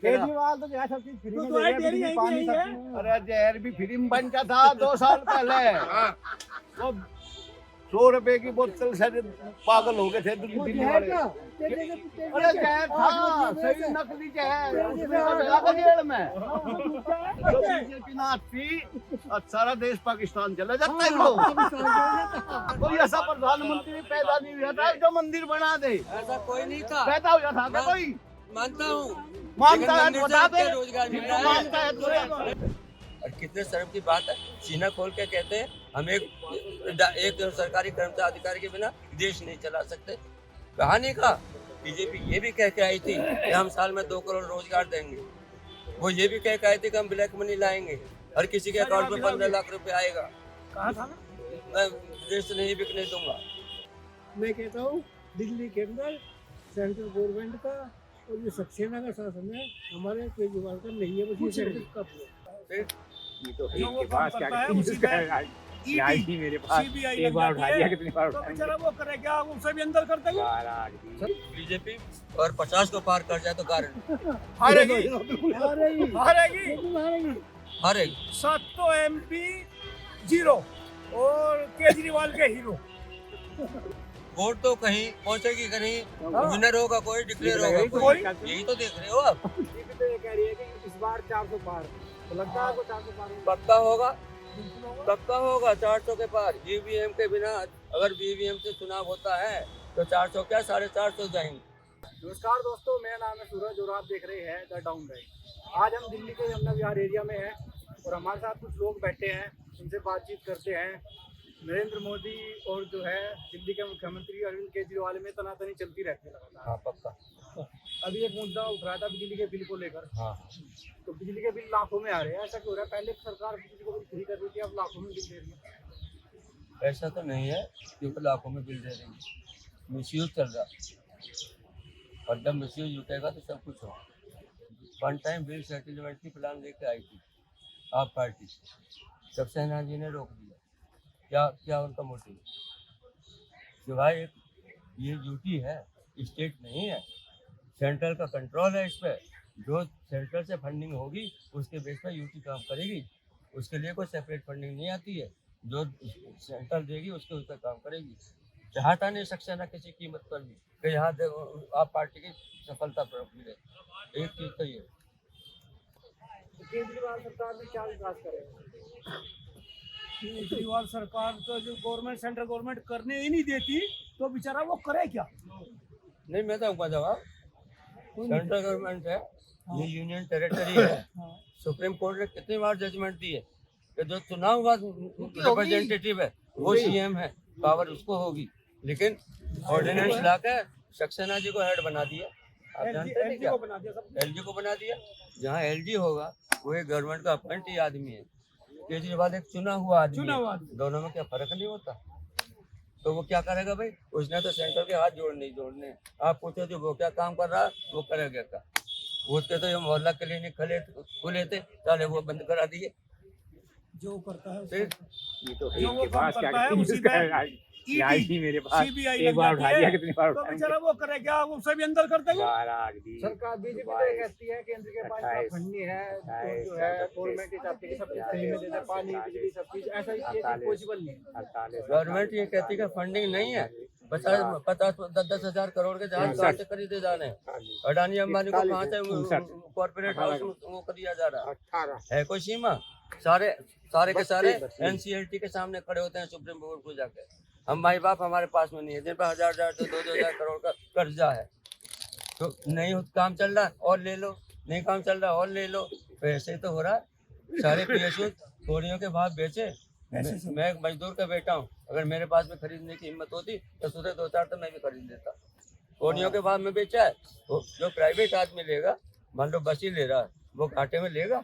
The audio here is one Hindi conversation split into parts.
केजरीवाल तो क्या सब चीज फ्री में दे रहा है, पानी सब चीज। अरे जहर भी फ्री में बन का था 2 साल पहले। तो 100 रुपए की बोतल से पागल हो गए थे दिल्ली वाले। अरे जहर था, सही नकली जहर, उसमें तो गया था जेल में। जो बीजेपी ना थी, सारा देश पाकिस्तान चला जाता है लोग। कोई ऐसा प्रधानमंत्री पैदा नहीं हुआ था जो मंदिर बना दे। ऐसा कोई नहीं था। पैदा हुआ था क्या कोई? मानता हूँ, मानता है तो बता दे। रोजगार मिल रहा मानता है। है तो और कितने शर्म की बात है, सीना खोल के कहते हैं हम एक सरकारी कर्मचारी अधिकारी के बिना देश नहीं चला सकते। कहानी का बीजेपी ये भी कह के आई थी कि हम साल में 2 करोड़ रोजगार देंगे। वो ये भी कह के आई थी कि हम ब्लैक मनी लाएंगे, हर किसी के अकाउंट में 15 लाख रुपए आएगा। कहा था मैं देश नहीं बिकने दूंगा। मैं कहता हूँ दिल्ली के अंदर सेंट्रल गवर्नमेंट का और ये सक्सेना का शासन है, हमारे केजरीवाल का नहीं है। बस ये सेंट्रल का फिर ये तो एक के पास क्या ईडी मेरे पास एक बार उठा दिया, कितनी बार उठाएंगे। बेचारा वो करे क्या, उसे भी अंदर करते हैं। महाराज जी बीजेपी और 50 को पार कर जाए तो गारंटी हारेगी हारेगी। 7 तो MP 0 और केजरीवाल के हीरो। वोट तो कहीं पहुंचेगी, कहीं विनर होगा कोई, डिक्लेयर होगा कोई। यही तो देख रहे हो आप। बीजेपी तो ये कह रही है कि इस बार 400 पार, तो लगता है आपको 400 पार पक्का होगा, पक्का होगा 400 के पार। ईवीएम के बिना अगर ईवीएम से चुनाव होता है तो 400 क्या 450 जाएंगे। नमस्कार दोस्तों, मेरा नाम है सूरज और आप देख रहे हैं द डाउन ड्राइव। आज हम दिल्ली के यमुना विहार एरिया में हैं और हमारे साथ कुछ लोग बैठे हैं, उनसे बातचीत करते हैं। नरेंद्र मोदी और जो है दिल्ली के मुख्यमंत्री अरविंद केजरीवाल में तनातनी चलती रहती है लगातार। हाँ पक्का। अभी एक मुद्दा उठ रहा था बिजली के बिल को लेकर। हाँ तो बिजली के बिल लाखों में आ रहे हैं, ऐसा क्यों हो रहा है? पहले सरकार बिजली को फ्री कर रही थी, अब लाखों में बिल दे रही है। ऐसा तो नहीं है क्योंकि लाखों में बिल दे देंगे, मिसयूज चल रहा है। और जब मिसयूज उठेगा तो सब कुछ होगा। वन टाइम बिल सेटलमेंट की प्लान लेके आई थी आप पार्टी, सक्सेना जी ने रोक दिया। क्या उनका मोटिव? कि भाई ये ड्यूटी है, स्टेट नहीं है, सेंट्रल का कंट्रोल है इस पर। जो सेंट्रल से फंडिंग होगी उसके बेस पर यूटी काम करेगी, उसके लिए कोई सेपरेट फंडिंग नहीं आती है। जो सेंट्रल देगी उसके उस पर काम करेगी। चाहता नहीं सक्सेना किसी कीमत पर भी कि यहाँ आप पार्टी की सफलता प्राप्त मिले। एक चीज़ तो ये केजरीवाल सरकार ने क्या विकास करेगा? केजरीवाल सरकार तो जो गवर्नमेंट सेंट्रल गवर्नमेंट करने ही नहीं देती, तो बेचारा वो करे क्या? नहीं, मैं दूंगा जवाब। सेंट्रल गवर्नमेंट है, ये यूनियन टेरिटरी है। सुप्रीम कोर्ट ने कितनी बार जजमेंट दी है कि जो चुनाव हुआ रिप्रेजेंटेटिव है वो सीएम है, पावर उसको होगी। लेकिन ऑर्डिनेंस लाके सक्सेना जी को हेड बना दिया। आप जानते हैं क्या? एलजी को बना दिया। जहाँ एलजी होगा वो एक गवर्नमेंट का अपॉइंटी आदमी है, केजरीवाल एक चुना हुआ आदमी है। दोनों में क्या फर्क नहीं होता? तो वो क्या करेगा भाई? उसने तो सेंट्रल के हाथ जोड़ने। आप पूछो जो वो क्या काम कर रहा है, वो करेगा क्या? उसके तो ये मोहल्ला क्लिनिक खुले थे, साले वो बंद करा दिए। जो करता है फिर ये तो एक के पास क्या ईडी मेरे पास एक बार उठा दिया, कितनी बार तो उठाएंगे। बेचारा वो करे क्या, उसे भी अंदर करते हैं। महाराज जी सरकार बीजेपी तो ये कहती है केंद्र के पास इतना फंड नहीं है, तो जो है गवर्नमेंट चाहती है सब कुछ फ्री में दे दे, पानी बिजली सब चीज। ऐसा ये पॉसिबल नहीं है। गवर्नमेंट ये कहती है फंडिंग नहीं है। 50-10 हजार करोड़ के जहाज कहाँ से खरीदे जाने हैं? अडानी अंबानी को कहाँ से कॉर्पोरेट हाउस वो दिया जा रहा है? कोई सीमा? सारे के सारे NCLT के सामने खड़े होते हैं सुप्रीम कोर्ट को जाके। हम भाई बाप हमारे पास में नहीं है, जिन पर 1000 से 2000 करोड़ का कर्जा है। तो नहीं काम चल रहा और ले लो, नहीं काम चल रहा और ले लो। तो ऐसे तो हो रहा है। सारे PSU थोड़ियों के भाव बेचे। मैं एक मजदूर का बेटा हूँ, अगर मेरे पास में खरीदने की हिम्मत होती तो सुबह 2-4 तो मैं भी खरीद लेता। थोड़ियों के भाव में बेचा है। जो प्राइवेट आदमी लेगा, मान लो बस ही ले रहा है, वो घाटे में लेगा।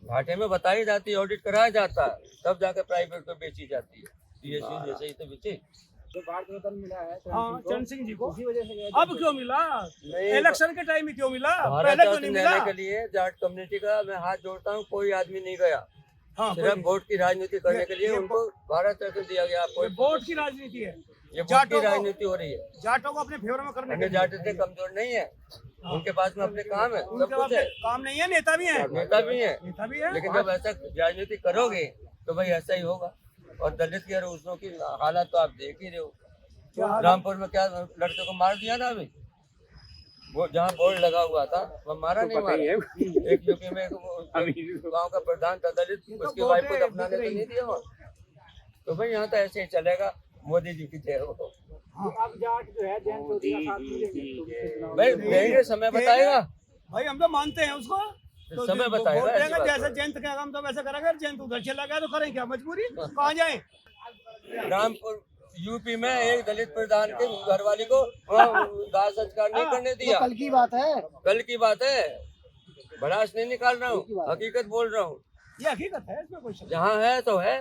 घाटे में बताई जाती है, ऑडिट कराया जाता है, तब जाकर प्राइवेट को बेची जाती है। PSU जैसे ही तो बेचे। जो भारत रत्न मिला है चरण सिंह जी को, उसी वजह से अब क्यों मिला? इलेक्शन के टाइम में क्यों मिला? भारत पहले क्यों रत्न नहीं मिला? लेने के लिए जाट कम्युनिटी का मैं हाथ जोड़ता हूँ, कोई आदमी नहीं गया। हाँ, सिर्फ वोट की राजनीति करने के लिए उनको भारत रत्न दिया गया। आपको वोट की राजनीति है, ये वोट की राजनीति हो रही है। जाटों को अपने फेवर में करने के अन्य लिए। जाट इतने कमजोर नहीं है। उनके पास में अपने काम है, सब उनके कुछ पास है, काम नहीं है, नेता भी है, नेता भी है। नेता भी है। लेकिन जब ऐसा राजनीति करोगे तो भाई ऐसा ही होगा। और दलित के रूसों की हालत तो आप देख ही रहे हो। रामपुर में क्या लड़के को मार दिया ना अभी, वो जहाँ बोर्ड लगा हुआ था वह मारा नहीं मारा। एक यूपी में गांव का प्रधान था दलित, उसकी वाइफ को दफनाने तो नहीं दिया वहाँ। तो भाई यहाँ तो ऐसे ही चलेगा, मोदी जी की जय हो। अब जाट जो है जैन चौधरी का साथ मिलेंगे भाई देंगे, समय बताएगा, भाई हम तो मानते हैं उसको, तो समय बताएगा, वोट ऐसी देगा, बात जैसे है। जयंत कहेगा हम तो वैसे करेंगे, जयंत उधर चला गया तो करें क्या, मजबूरी कहाँ जाए। रामपुर यूपी में एक दलित प्रधान के घरवाली को दाह संस्कार नहीं करने दिया। कल की बात है। कल की बात है, भड़ास नहीं निकाल रहा हूँ, हकीकत बोल रहा हूँ। ये हकीकत है, इसमें कोई शक जहाँ है तो है।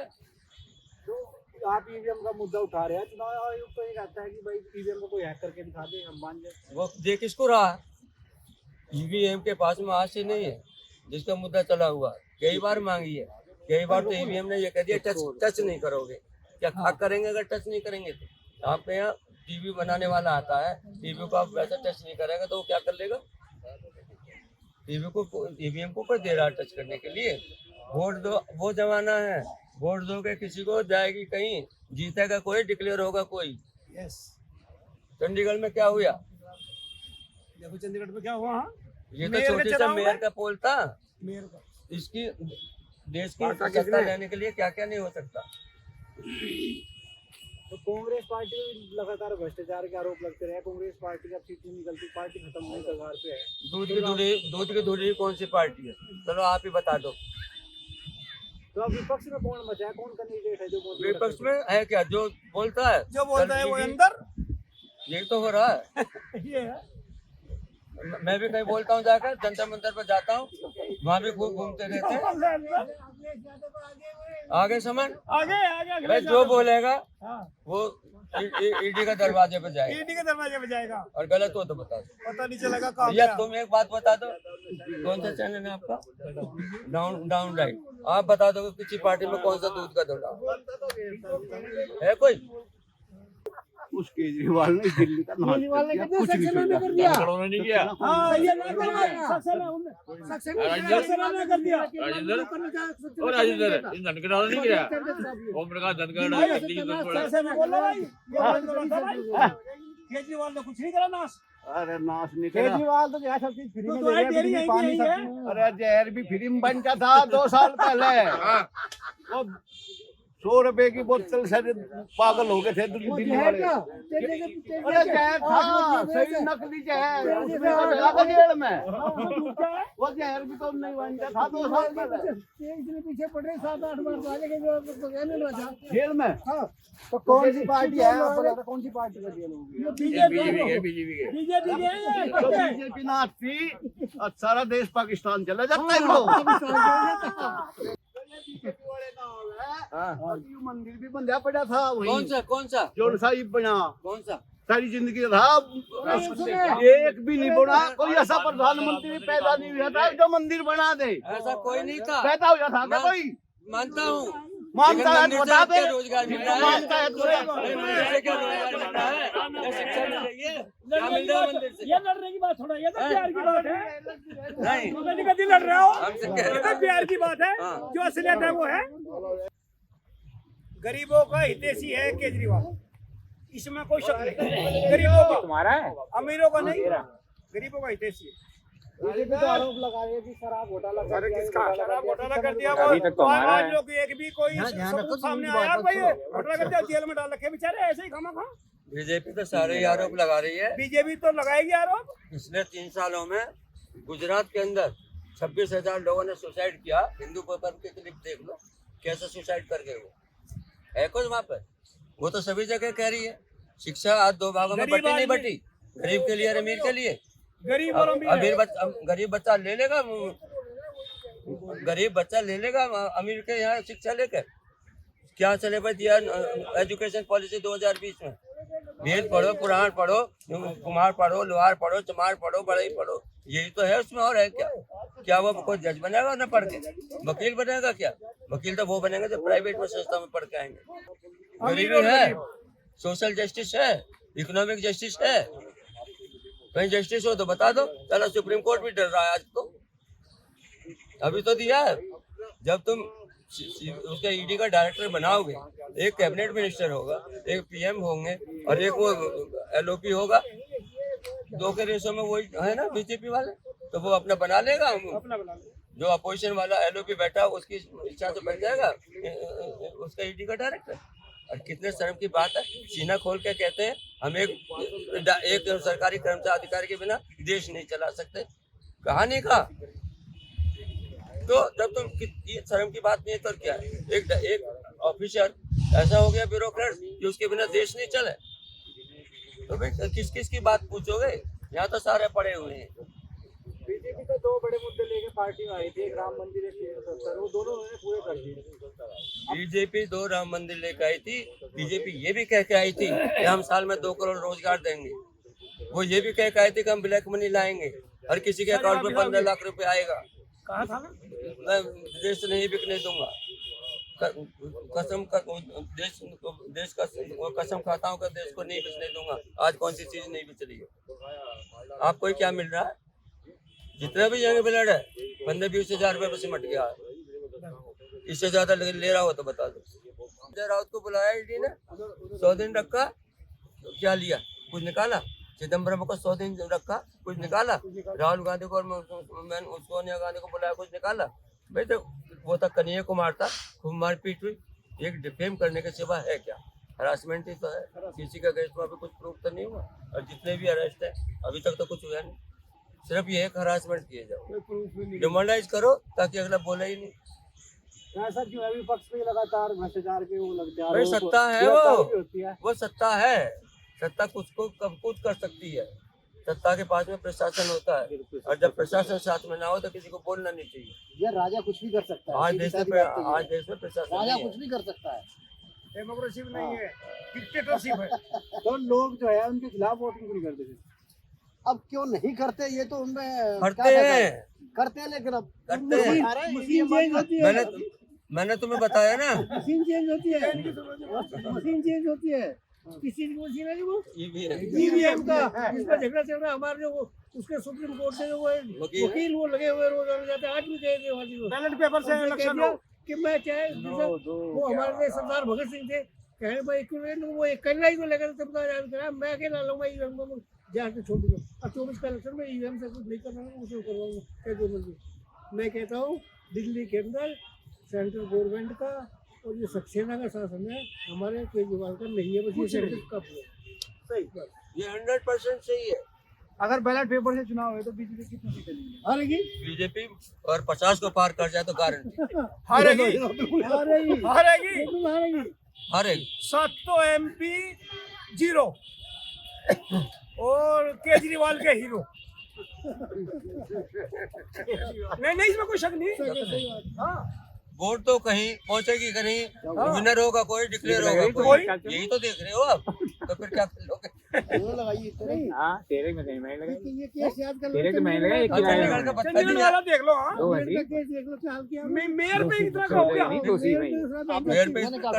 तो आप ईवीएम का मुद्दा उठा रहे हैं, चुनाव आयोग तो ये कहता है कि भाई ईवीएम को कोई हैक करके दिखा दे, हम मान जाए। वो देख किसको रहा है, ईवीएम के पास में आज से नहीं है जिसका मुद्दा चला हुआ, कई बार मांगी है, कई बार तो ईवीएम ने ये कह दिया टच नहीं करोगे। क्या खाक करेंगे अगर टच नहीं करेंगे तो? आपके यहाँ टीवी बनाने वाला आता है, टीवी को आप वैसा टच नहीं करेगा तो वो क्या कर लेगा? टीवी को ईवीएम को कोई दे रहा है टच करने के लिए? वोट दो, वो जमाना है, वोट दोगे किसी को जाएगी कहीं, जीतेगा कोई, डिक्लेयर होगा कोई। यस। चंडीगढ़ में क्या हुआ? देखो चंडीगढ़ में क्या हुआ। हाँ, ये तो मेयर का छोटी सा चुनाव मेयर है। का पोल था। मेयर का इसकी देश की सत्ता लेने के लिए क्या क्या नहीं हो सकता। तो कांग्रेस पार्टी लगातार भ्रष्टाचार के आरोप लगते रहे, कांग्रेस पार्टी का सीट नहीं निकलती, पार्टी खत्म होने के कगार पे है। दूध की धुरी कौन सी पार्टी है? चलो आप ही बता दो। तो अब विपक्ष में कौन बचा है, कौन कैंडिडेट है जो मोदी विपक्ष में है क्या जो बोलता है? जो बोलता है वो अंदर, यही तो हो रहा है। ये है। मैं भी कहीं बोलता हूँ जाकर, जनता मंदिर पर जाता हूँ, वहाँ भी खूब घूमते रहते हैं। आगे समझ, आगे आगे भाई जो बोलेगा हाँ, वो ईडी का दरवाजे पे जाएगा, ईडी के दरवाजे पे जाएगा, और गलत हो तो बता दो। पता नहीं चलेगा कहाँ भैया गया। तुम एक बात बता दो, कौन सा चैनल है आपका? Down right. आप बता दो कि किसी पार्टी में कौन सा दूध का धुला है कोई? उस केजरीवाल ने दिल्ली का नाम कुछ नहीं किया। उन्होंने नहीं किया। हाँ, ये ना करवाया। सक्सेना ने कर दिया। और राजेंद्र धनखड़ नहीं किया। ओम प्रकाश धनखड़ ऐसे भी बोलो भाई, ये बंद करो भाई। केजरीवाल ने कुछ नहीं करा नाश। अरे नाश नहीं करा। केजरीवाल तो क्या सब चीज फ्री में तो दे रहे हैं, तेरी बिजली, यही पानी यही सब है। चीज। अरे जहर भी फ्री में बन का था 2 साल पहले। वो 100 रुपए की बोतल से पागल हो गए थे दिल्ली वाले। अरे जहर था, सही नकली जहर, उसमें तो लगा जेल में। वो जहर भी तो नहीं बनता था 2 साल पहले पीछे पड़ रहे 7-8 बार जेल में। तो कौन सी पार्टी है, आप बता दो कौन सी पार्टी का जेल होगी? बीजेपी के बीजेपी तो के बीजेपी ना थी और सारा देश पाकिस्तान चला जाता है लोग। और ये मंदिर भी बंधा पड़ा था वहीं। कौन सा जो साहिब बना कौन सा? सारी जिंदगी रहा, एक भी नहीं बना। कोई ऐसा प्रधानमंत्री पैदा नहीं हुआ था जो मंदिर बना दे। ऐसा कोई नहीं था। पैदा हुआ था क्या कोई? मानता हूँ, मानता है तो बता दे। रोजगार मिल रहा है। मानता है तो मंदिर से क्या रोजगार मिल रहा है? क्या शिक्षा मिल रही है? क्या मिल रहा है मंदिर से? ये लड़ने की बात थोड़ा, ये तो प्यार की बात है। नहीं, तुम कभी कभी लड़ रहे हो, हमसे कह रहे ये तो प्यार की बात है। हाँ। जो असलियत है वो है। गरीबों का हितैषी है केजरीवाल, इसमें कोई शक नहीं। गरीबों का तुम्हारा है। अमीरों का नहीं, गरीबों का हितैषी है। बीजेपी तो आरोप लगा रही है कि शराब घोटाला कर दिया, शराब घोटाला कर दिया। अभी तक तो हमारा है। आज लोग एक भी कोई सबूत सामने आया भाई घोटाला कर दिया, जेल में डाल रखे बेचारे ऐसे ही खामा खा। बीजेपी तो सारे ही आरोप लगा रही है। बीजेपी तो लगाएगी आरोप। पिछले 3 सालों में गुजरात के अंदर 26,000 लोगों ने सुसाइड किया। हिंदू पेपर की क्लिप देख लो, कैसे सुसाइड कर गए। वो है कुछ वहाँ पर? वो तो सभी जगह कह रही है शिक्षा आज 2 भागों में बटी नहीं बटी, गरीब के लिए और अमीर के लिए। गरीब और अमीर है। गरीब बच्चा ले लेगा, गरीब बच्चा ले लेगा अमीर के यहाँ शिक्षा लेकर। क्या सिलेबस दिया एजुकेशन पॉलिसी 2020 में? वेद पढ़ो, पुराण पढ़ो, कुम्हार पढ़ो, लोहार पढ़ो, चमार पढ़ो, बढ़ई पढ़ो, यही तो है उसमें। और है क्या? क्या वो कोई जज बनेगा ना पढ़ के? वकील बनेगा क्या? वकील तो वो बनेगा जो प्राइवेट में संस्था में पढ़ के आएंगे। गरीबी है, सोशल जस्टिस है, इकोनॉमिक जस्टिस है, कहीं जस्टिस हो तो बता दो। चलो सुप्रीम कोर्ट भी डर रहा है आज तो, अभी तो दिया है। जब तुम उसका ईडी का डायरेक्टर बनाओगे, एक कैबिनेट मिनिस्टर होगा, एक पीएम होंगे और एक वो एलओपी होगा, दो के रेशो में वही है ना बीजेपी वाले, तो वो अपना बना लेगा। जो अपोजिशन वाला एलओपी बैठा उसकी इच्छा से बन जाएगा उसका ईडी का डायरेक्टर। और कितने शर्म की बात है, सीना खोल के कहते हैं हम एक सरकारी कर्मचारी अधिकारी के बिना देश नहीं चला सकते। कहानी का तो जब तुम ये शर्म की बात नहीं है तो क्या है? एक ऑफिसर ऐसा हो गया ब्यूरोक्रेट कि उसके बिना देश नहीं चले, तो भाई किस किस की बात पूछोगे? यहाँ तो सारे पड़े हुए हैं। बीजेपी तो दो बड़े मुद्दे लेके पार्टी में आई थी, एक राम मंदिर, एक 370, वो दोनों उन्होंने पूरे कर दिए। बीजेपी 2 राम मंदिर लेकर आई थी। बीजेपी ये भी कह के आई थी कि हम साल में 2 करोड़ रोजगार देंगे। वो ये भी कह के आई थी कि हम ब्लैक मनी लाएंगे, हर किसी के अकाउंट में 15 लाख रुपए आएगा। कहा था मैं देश नहीं बिकने दूंगा, देश का कसम खाता हूँ कि देश को नहीं बिकने दूंगा। आज कौन सी चीज नहीं बिक रही है? आपको क्या मिल रहा है? जितना भी यंग ब्लड है 15-20 हजार रुपए सिमट गया है। इससे ज्यादा ले रहा हो तो बता दो। संजय राउत को बुलाया ईडी ने, 100 दिन रखा, क्या लिया? कुछ निकाला? चिदम्बरम को 100 दिन रखा, कुछ निकाला? राहुल गांधी को और सोनिया गांधी को बुलाया, कुछ निकाला? भाई तो वो था कन्हैया कुमार था, खूब मारपीट हुई। एक डिफेम करने के सिवा है क्या? हरासमेंट ही तो है। किसी का अगेंस्ट में अभी कुछ प्रूफ तो नहीं हुआ, और जितने भी अरेस्ट है अभी तक तो कुछ हुआ नहीं। सिर्फ ये एक हरासमेंट किए जाओ, डिमोनलाइज करो ताकि अगला बोले ही नहीं। ऐसा क्यों है? विपक्ष पे लगातार भ्रष्टाचार के वो लगते हैं। भाई सत्ता है, वो सत्ता है। सत्ता कुछ को कब कुछ कर सकती है। सत्ता के पास में प्रशासन होता है, और जब प्रशासन साथ में ना हो तो किसी को बोलना नहीं चाहिए। ये राजा कुछ भी कर सकता है। आज देश में प्रशासन राजा नहीं कुछ है। भी कर सकता है। डेमोक्रेसी नहीं है, डिक्टेटरशिप है। तो लोग जो है उनके खिलाफ वोटिंग नहीं करते थे। अब क्यों नहीं करते? ये तो उनमें करते हैं, करते हैं, लेकिन अब करते हैं। मशीन चेंज होती है। मैंने तुम्हें बताया ना, मशीन चेंज होती है, मशीन चेंज होती है। किस चीज की मशीन है वो? ईवीएम का जिसका झगड़ा चल रहा है, हमारे जो उसके सुप्रीम कोर्ट से जो वो वकील वो लगे हुए रोज जाते, आज भी गए थे बैलेट पेपर से इलेक्शन हो कि मैं चाहे वो हमारे सरदार भगत सिंह थे, कहे भाई वो एक कन्या ही तो लेकर तब मैं अकेला लूंगा ईवीएम को, जहाँ से छोड़ दूंगा। अब 24 का इलेक्शन में ईवीएम से कुछ नहीं करना, उसे करवाऊंगा क्या जो मर्जी। मैं कहता हूँ दिल्ली के अंदर सेंट्रल गवर्नमेंट का और ये सक्सेना का शासन है, हमारे केजरीवाल का नहीं है। बस ये सेंट्रल का सही, ये 100% सही है। अगर बैलेट पेपर से चुनाव है तो बीजेपी कितनी सीटें लेंगे? हारेगी, बीजेपी और 50 को पार कर जाए तो गारंटी हारेगी, हारेगी, हारेगी, हारेगी। हारेगी। 7 तो MP 0 और केजरीवाल के हीरो। नहीं इसमें कोई शक नहीं। हाँ, वोट तो कहीं पहुंचेगी, कहीं विनर होगा कोई, डिक्लेयर होगा कोई। यही तो देख रहे हो आप, तो फिर क्या कर लोगे? हाँ तेरे में कहीं मैं लगाई, ये केस याद कर लो। तेरे तो मैं लगाई, एक ही चंडीगढ़ लगाई। का बता चंडीगढ़ दिया। वाला देख लो। हाँ, दो है मेयर का केस देख लो क्या हाल किया। मेयर पे इतना का हो गया। नहीं तो उसी में मेयर पे मैंने कहा था,